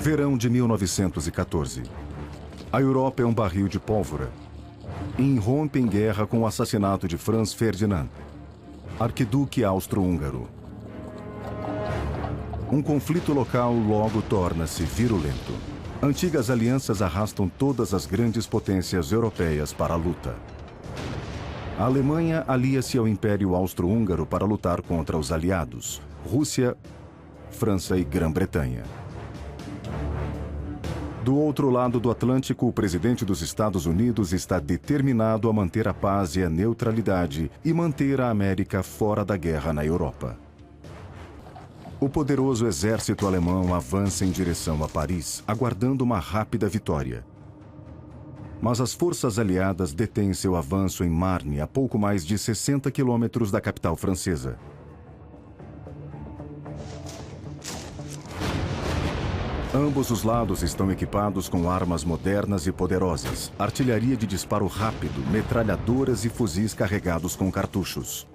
Verão de 1914. A Europa é um barril de pólvora e irrompe em guerra com o assassinato de Franz Ferdinand, arquiduque austro-húngaro. Um conflito local logo torna-se virulento. Antigas alianças arrastam todas as grandes potências europeias para a luta. A Alemanha alia-se ao Império Austro-Húngaro para lutar contra os aliados, Rússia, França e Grã-Bretanha. Do outro lado do Atlântico, o presidente dos Estados Unidos está determinado a manter a paz e a neutralidade e manter a América fora da guerra na Europa. O poderoso exército alemão avança em direção a Paris, aguardando uma rápida vitória. Mas as forças aliadas detêm seu avanço em Marne, a pouco mais de 60 quilômetros da capital francesa. Ambos os lados estão equipados com armas modernas e poderosas, artilharia de disparo rápido, metralhadoras e fuzis carregados com cartuchos.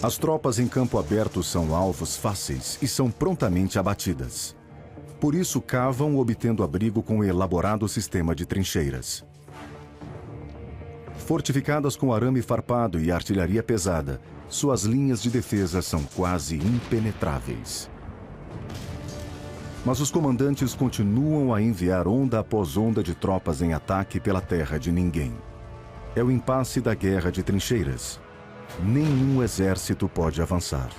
As tropas em campo aberto são alvos fáceis e são prontamente abatidas. Por isso, cavam obtendo abrigo com um elaborado sistema de trincheiras. Fortificadas com arame farpado e artilharia pesada, suas linhas de defesa são quase impenetráveis. Mas os comandantes continuam a enviar onda após onda de tropas em ataque pela terra de ninguém. É o impasse da guerra de trincheiras. Nenhum exército pode avançar.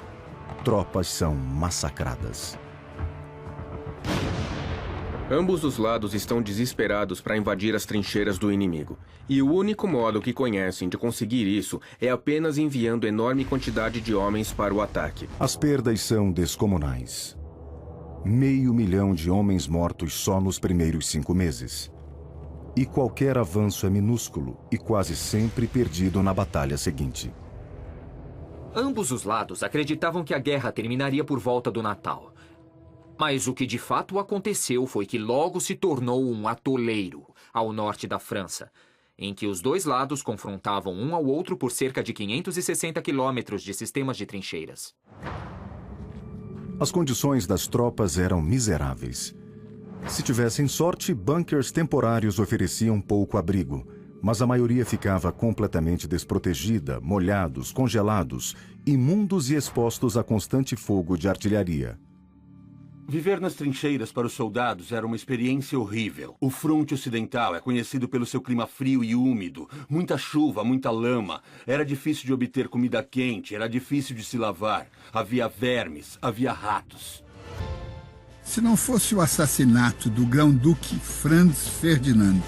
Tropas são massacradas. Ambos os lados estão desesperados para invadir as trincheiras do inimigo. E o único modo que conhecem de conseguir isso é apenas enviando enorme quantidade de homens para o ataque. As perdas são descomunais. 500.000 de homens mortos só nos primeiros 5 meses. E qualquer avanço é minúsculo e quase sempre perdido na batalha seguinte. Ambos os lados acreditavam que a guerra terminaria por volta do Natal. Mas o que de fato aconteceu foi que logo se tornou um atoleiro ao norte da França, em que os dois lados confrontavam um ao outro por cerca de 560 quilômetros de sistemas de trincheiras. As condições das tropas eram miseráveis. Se tivessem sorte, bunkers temporários ofereciam pouco abrigo, mas a maioria ficava completamente desprotegida, molhados, congelados, imundos e expostos a constante fogo de artilharia. Viver nas trincheiras para os soldados era uma experiência horrível. O fronte ocidental é conhecido pelo seu clima frio e úmido, muita chuva, muita lama. Era difícil de obter comida quente, era difícil de se lavar. Havia vermes, havia ratos. Se não fosse o assassinato do grão-duque Franz Ferdinand,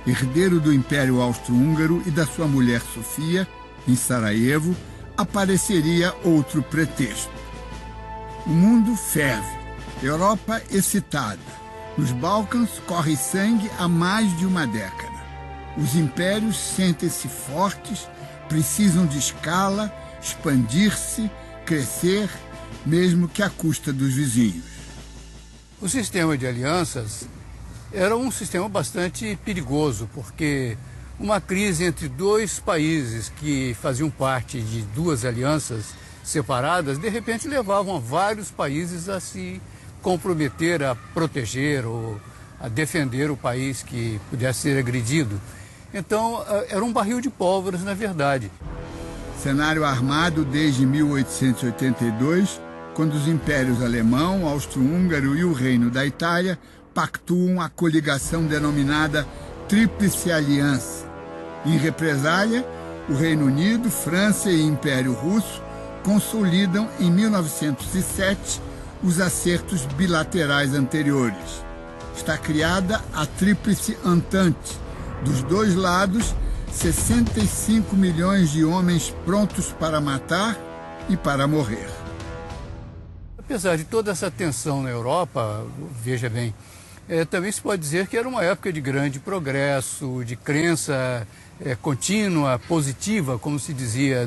herdeiro do Império Austro-Húngaro, e da sua mulher Sofia, em Sarajevo, apareceria outro pretexto. O mundo ferve. Europa excitada. Nos Balcãs corre sangue há mais de uma década. Os impérios sentem-se fortes, precisam de escala, expandir-se, crescer, mesmo que à custa dos vizinhos. O sistema de alianças era um sistema bastante perigoso, porque uma crise entre dois países que faziam parte de duas alianças separadas, de repente levavam vários países a se comprometer a proteger ou a defender o país que pudesse ser agredido. Então, era um barril de pólvora, na verdade. Cenário armado desde 1882, quando os impérios alemão, austro-húngaro e o Reino da Itália pactuam a coligação denominada Tríplice Aliança. Em represália, o Reino Unido, França e Império Russo consolidam em 1907 os acertos bilaterais anteriores. Está criada a Tríplice Entente. Dos dois lados, 65 milhões de homens prontos para matar e para morrer. Apesar de toda essa tensão na Europa, veja bem, também se pode dizer que era uma época de grande progresso, de crença contínua, positiva, como se dizia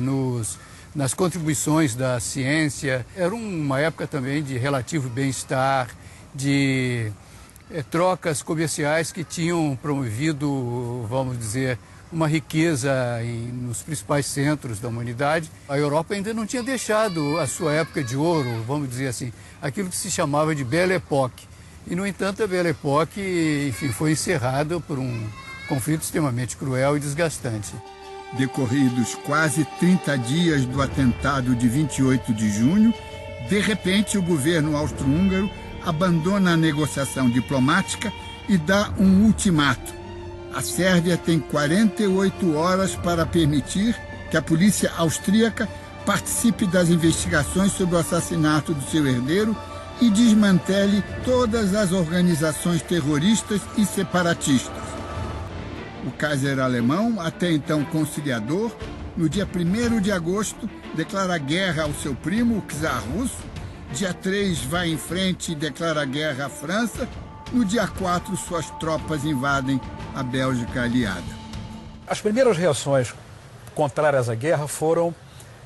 nas contribuições da ciência. Era uma época também de relativo bem-estar, de trocas comerciais que tinham promovido, vamos dizer, uma riqueza nos principais centros da humanidade. A Europa ainda não tinha deixado a sua época de ouro, vamos dizer assim, aquilo que se chamava de Belle Époque. E, no entanto, a Belle Époque, enfim, foi encerrada por um conflito extremamente cruel e desgastante. Decorridos quase 30 dias do atentado de 28 de junho, de repente o governo austro-húngaro abandona a negociação diplomática e dá um ultimato. A Sérvia tem 48 horas para permitir que a polícia austríaca participe das investigações sobre o assassinato do seu herdeiro e desmantele todas as organizações terroristas e separatistas. O Kaiser alemão, até então conciliador, no dia 1º de agosto, declara guerra ao seu primo, o czar russo. Dia 3, vai em frente e declara guerra à França. No dia 4, suas tropas invadem a Bélgica aliada. As primeiras reações contrárias à guerra foram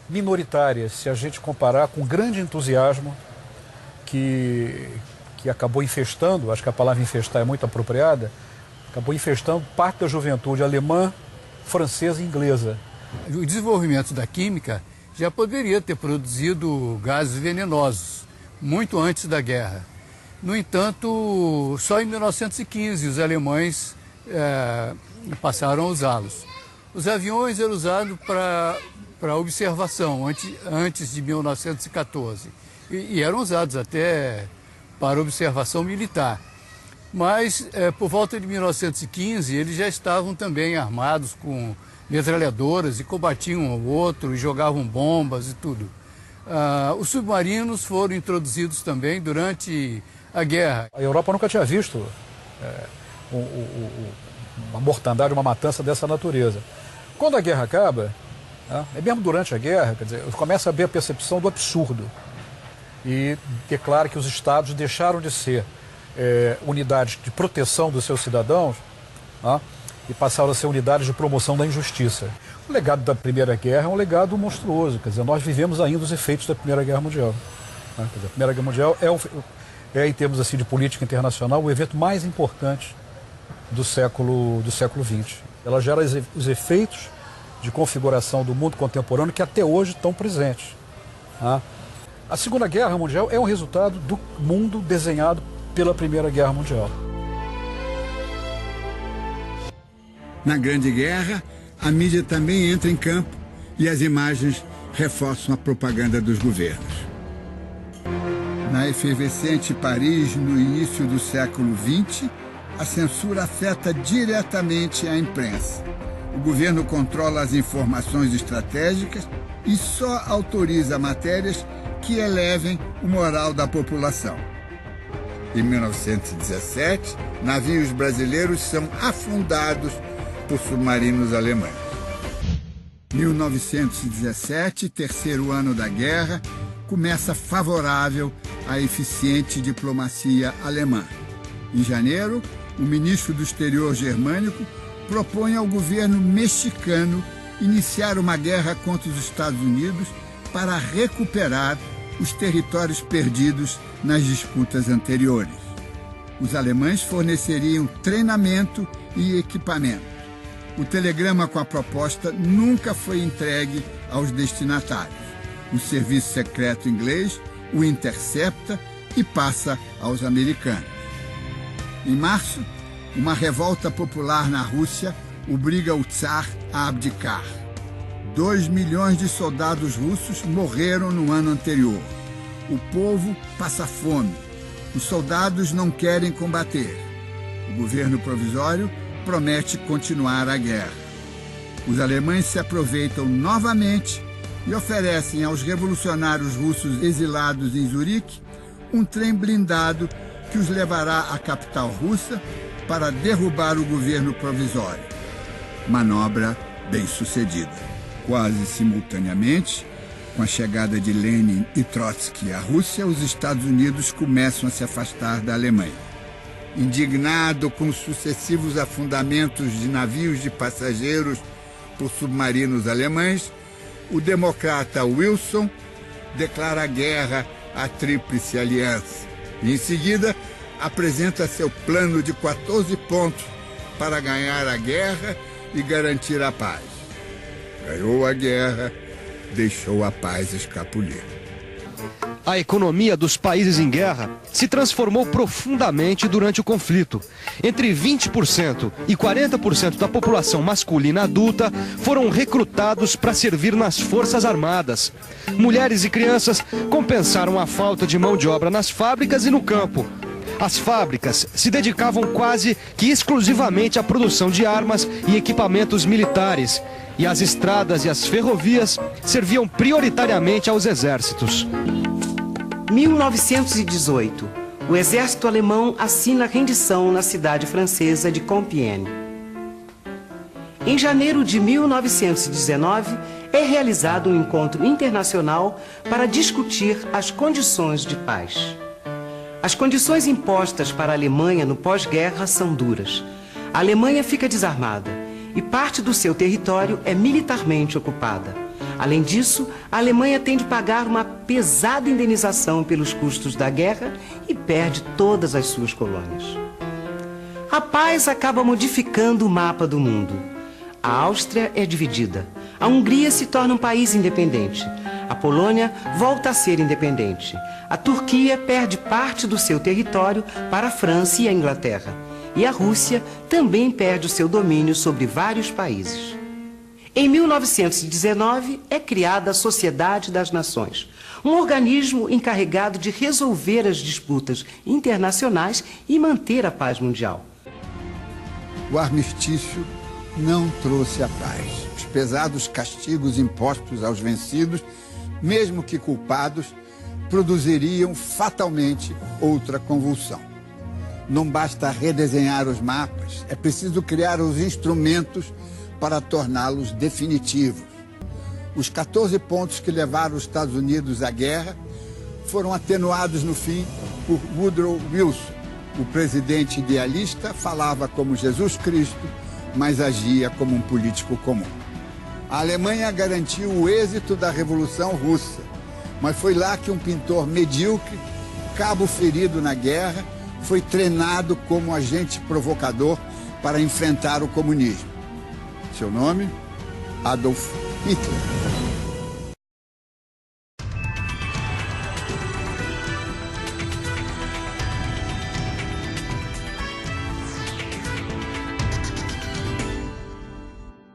minoritárias, se a gente comparar com o grande entusiasmo que acabou infestando, acho que a palavra infestar é muito apropriada, acabou infestando parte da juventude alemã, francesa e inglesa. O desenvolvimento da química já poderia ter produzido gases venenosos, muito antes da guerra. No entanto, só em 1915 os alemães passaram a usá-los. Os aviões eram usados para observação antes de 1914 e eram usados até para observação militar. Mas, por volta de 1915, eles já estavam também armados com metralhadoras e combatiam um ao outro e jogavam bombas e tudo. Os submarinos foram introduzidos também durante a guerra. A Europa nunca tinha visto uma mortandade, uma matança dessa natureza. Quando a guerra acaba, mesmo durante a guerra, quer dizer, começa a haver a percepção do absurdo e declara que os estados deixaram de ser unidades de proteção dos seus cidadãos e passaram a ser unidades de promoção da injustiça. O legado da Primeira Guerra é um legado monstruoso, quer dizer, nós vivemos ainda os efeitos da Primeira Guerra Mundial. Quer dizer, a Primeira Guerra Mundial em termos assim, de política internacional, o evento mais importante do século XX. Ela gera os efeitos de configuração do mundo contemporâneo que até hoje estão presentes. A Segunda Guerra Mundial é um resultado do mundo desenhado pela Primeira Guerra Mundial. Na Grande Guerra, a mídia também entra em campo e as imagens reforçam a propaganda dos governos. Na efervescente Paris, no início do século XX, a censura afeta diretamente a imprensa. O governo controla as informações estratégicas e só autoriza matérias que elevem o moral da população. Em 1917, navios brasileiros são afundados por submarinos alemães. 1917, terceiro ano da guerra, começa favorável à eficiente diplomacia alemã. Em janeiro, o ministro do Exterior germânico propõe ao governo mexicano iniciar uma guerra contra os Estados Unidos para recuperar os territórios perdidos nas disputas anteriores. Os alemães forneceriam treinamento e equipamento. O telegrama com a proposta nunca foi entregue aos destinatários. O serviço secreto inglês o intercepta e passa aos americanos. Em março, uma revolta popular na Rússia obriga o czar a abdicar. 2 milhões de soldados russos morreram no ano anterior. O povo passa fome. Os soldados não querem combater. O governo provisório promete continuar a guerra. Os alemães se aproveitam novamente e oferecem aos revolucionários russos exilados em Zurique um trem blindado que os levará à capital russa para derrubar o governo provisório. Manobra bem-sucedida. Quase simultaneamente, com a chegada de Lenin e Trotsky à Rússia, os Estados Unidos começam a se afastar da Alemanha. Indignado com os sucessivos afundamentos de navios de passageiros por submarinos alemães, o democrata Wilson declara guerra à Tríplice Aliança. E, em seguida, apresenta seu plano de 14 pontos para ganhar a guerra e garantir a paz. Ganhou a guerra, deixou a paz escapulir. A economia dos países em guerra se transformou profundamente durante o conflito. Entre 20% e 40% da população masculina adulta foram recrutados para servir nas Forças Armadas. Mulheres e crianças compensaram a falta de mão de obra nas fábricas e no campo. As fábricas se dedicavam quase que exclusivamente à produção de armas e equipamentos militares. E as estradas e as ferrovias serviam prioritariamente aos exércitos. 1918. O exército alemão assina a rendição na cidade francesa de Compiègne. Em janeiro de 1919, é realizado um encontro internacional para discutir as condições de paz. As condições impostas para a Alemanha no pós-guerra são duras. A Alemanha fica desarmada e parte do seu território é militarmente ocupada. Além disso, a Alemanha tem de pagar uma pesada indenização pelos custos da guerra e perde todas as suas colônias. A paz acaba modificando o mapa do mundo. A Áustria é dividida. A Hungria se torna um país independente. A Polônia volta a ser independente. A Turquia perde parte do seu território para a França e a Inglaterra. E a Rússia também perde o seu domínio sobre vários países. Em 1919, é criada a Sociedade das Nações, um organismo encarregado de resolver as disputas internacionais e manter a paz mundial. O armistício não trouxe a paz. Os pesados castigos impostos aos vencidos, mesmo que culpados, produziriam fatalmente outra convulsão. Não basta redesenhar os mapas, é preciso criar os instrumentos para torná-los definitivos. Os 14 pontos que levaram os Estados Unidos à guerra foram atenuados no fim por Woodrow Wilson. O presidente idealista falava como Jesus Cristo, mas agia como um político comum. A Alemanha garantiu o êxito da Revolução Russa, mas foi lá que um pintor medíocre, cabo ferido na guerra, foi treinado como agente provocador para enfrentar o comunismo. Seu nome? Adolf Hitler.